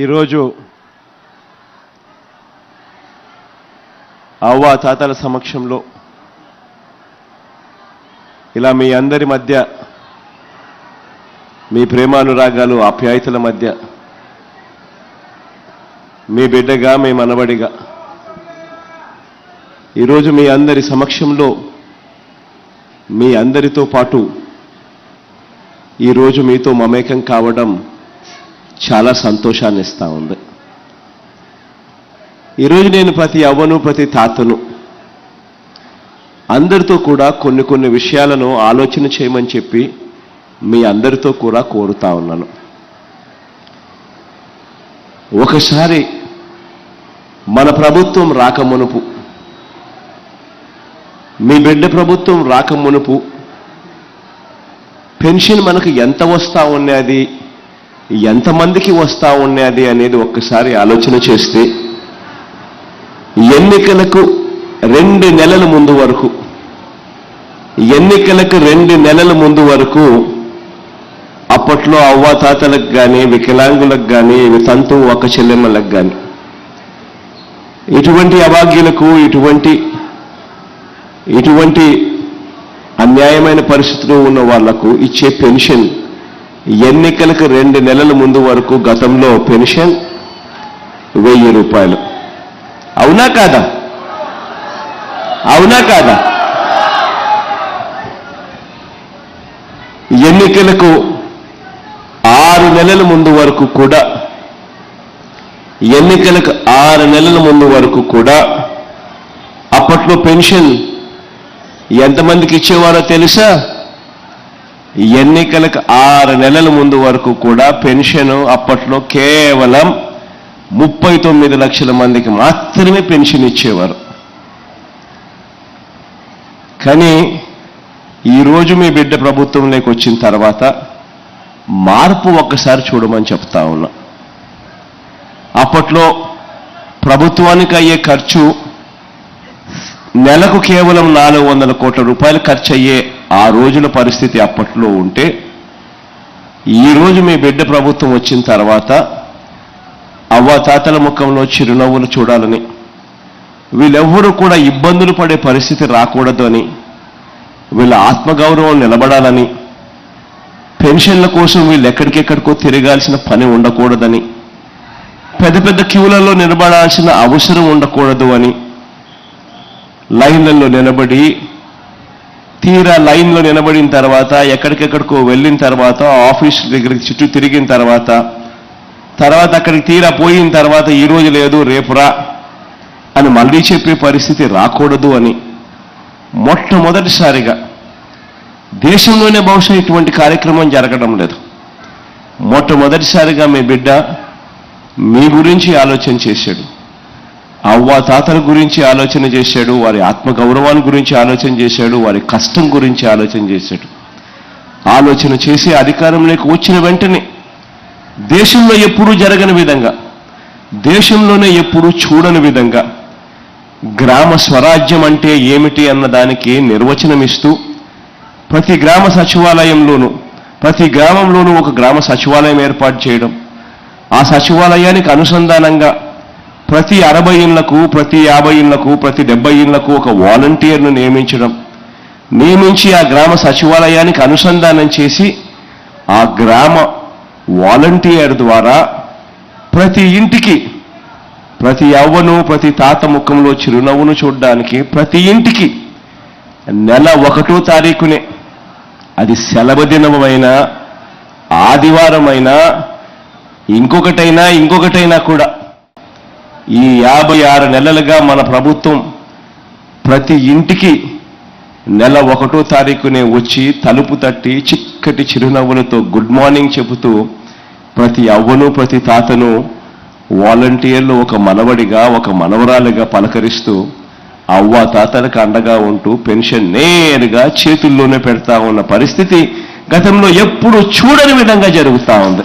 ఈరోజు అవ్వ తాతల సమక్షంలో ఇలా మీ అందరి మధ్య మీ ప్రేమానురాగాలు ఆప్యాయతల మధ్య మీ బిడ్డగా మీ మనవడిగా ఈరోజు మీ అందరి సమక్షంలో మీ అందరితో పాటు ఈరోజు మీతో మమేకం కావడం చాలా సంతోషాన్ని ఇస్తా ఉంది. ఈరోజు నేను ప్రతి అవ్వను ప్రతి తాతను అందరితో కూడా కొన్ని విషయాలను ఆలోచన చేయమని చెప్పి మీ అందరితో కూడా కోరుతా ఉన్నాను. ఒకసారి మన ప్రభుత్వం రాకమునుపు, మీ బిడ్డ ప్రభుత్వం రాకమునుపు పెన్షన్ మనకు ఎంత వస్తా ఉన్నది, ఎంతమందికి వస్తా ఉన్నది అనేది ఒక్కసారి ఆలోచన చేస్తే ఎన్నికలకు 2 నెలల ముందు వరకు, ఎన్నికలకు 2 నెలల ముందు వరకు అప్పట్లో అవ్వాతాతలకు కానీ, వికలాంగులకు కానీ, తంతు ఒక చెల్లెమ్మలకు కానీ, ఇటువంటి అభాగ్యులకు ఇటువంటి అన్యాయమైన పరిస్థితుల్లో ఉన్న వాళ్లకు ఇచ్చే పెన్షన్ ఎన్నికలకు 2 నెలల ముందు వరకు గతంలో పెన్షన్ 1000 రూపాయలు. అవునా కాదా? అవునా కాదా? ఎన్నికలకు 6 నెలల ముందు వరకు కూడా, ఎన్నికలకు 6 నెలల ముందు వరకు కూడా అప్పట్లో పెన్షన్ ఎంతమందికి ఇచ్చేవారో తెలుసా? ఎన్నికలకు 6 నెలల ముందు వరకు కూడా పెన్షన్ అప్పట్లో కేవలం 39 లక్షల మందికి మాత్రమే పెన్షన్ ఇచ్చేవారు. కానీ ఈరోజు మీ బిడ్డ ప్రభుత్వంలోకి వచ్చిన తర్వాత మార్పు ఒక్కసారి చూడమని చెప్తా ఉన్నా. అప్పట్లో ప్రభుత్వానికి అయ్యే ఖర్చు నెలకు కేవలం 400 కోట్ల రూపాయలు ఖర్చు అయ్యే ఆ రోజుల పరిస్థితి అప్పట్లో ఉంటే, ఈరోజు మీ బిడ్డ ప్రభుత్వం వచ్చిన తర్వాత అవ్వాతాతల ముఖంలో చిరునవ్వులు చూడాలని, వీళ్ళెవ్వరూ కూడా ఇబ్బందులు పడే పరిస్థితి రాకూడదు అని, వీళ్ళ ఆత్మగౌరవం నిలబడాలని, పెన్షన్ల కోసం వీళ్ళు ఎక్కడికెక్కడికో తిరగాల్సిన పని ఉండకూడదని, పెద్ద క్యూలలో నిలబడాల్సిన అవసరం ఉండకూడదు అని లైన్లలో నిలబడి, తీరా లైన్లో నిలబడిన తర్వాత ఎక్కడికెక్కడికో వెళ్ళిన తర్వాత ఆఫీస్ దగ్గరికి చుట్టూ తిరిగిన తర్వాత అక్కడికి తీరా పోయిన తర్వాత ఈరోజు లేదు రేపురా అని మళ్ళీ చెప్పే పరిస్థితి రాకూడదు అని మొట్టమొదటిసారిగా దేశంలోనే బహుశా ఇటువంటి కార్యక్రమం జరగడం లేదు. మొట్టమొదటిసారిగా మీ బిడ్డ మీ గురించి ఆలోచన చేశాడు, అవ్వాతాతల గురించి ఆలోచన చేశాడు, వారి ఆత్మగౌరవాన్ని గురించి ఆలోచన చేశాడు, వారి కష్టం గురించి ఆలోచన చేశాడు. ఆలోచన చేసి అధికారంలోకి వచ్చిన వెంటనే దేశంలో ఎప్పుడూ జరగని విధంగా, దేశంలోనే ఎప్పుడూ చూడని విధంగా గ్రామ స్వరాజ్యం అంటే ఏమిటి అన్నదానికి నిర్వచనం ఇస్తూ ప్రతి గ్రామ సచివాలయంలోనూ, ప్రతి గ్రామంలోనూ ఒక గ్రామ సచివాలయం ఏర్పాటు చేయడం, ఆ సచివాలయానికి అనుసంధానంగా ప్రతి 60 ఇళ్లకు, ప్రతి 50 ఇళ్లకు, ప్రతి 70 ఇళ్లకు ఒక వాలంటీర్ను నియమించి ఆ గ్రామ సచివాలయానికి అనుసంధానం చేసి ఆ గ్రామ వాలంటీర్ ద్వారా ప్రతి ఇంటికి, ప్రతి అవ్వను ప్రతి తాత ముఖంలో చిరునవ్వును చూడడానికి ప్రతి ఇంటికి నెల 1వ తారీఖునే, అది సెలవు దినమైనా, ఆదివారమైనా, ఇంకొకటైనా కూడా ఈ 56 నెలలుగా మన ప్రభుత్వం ప్రతి ఇంటికి నెల 1వ తారీఖునే వచ్చి తలుపు తట్టి చిక్కటి చిరునవ్వులతో గుడ్ మార్నింగ్ చెబుతూ ప్రతి అవ్వను ప్రతి తాతను వాలంటీర్లు ఒక మనవడిగా, ఒక మనవరాలిగా పలకరిస్తూ అవ్వ తాతలకు అండగా ఉంటూ పెన్షన్ నేరుగా చేతుల్లోనే పెడతా ఉన్న పరిస్థితి గతంలో ఎప్పుడు చూడని విధంగా జరుగుతూ ఉంది.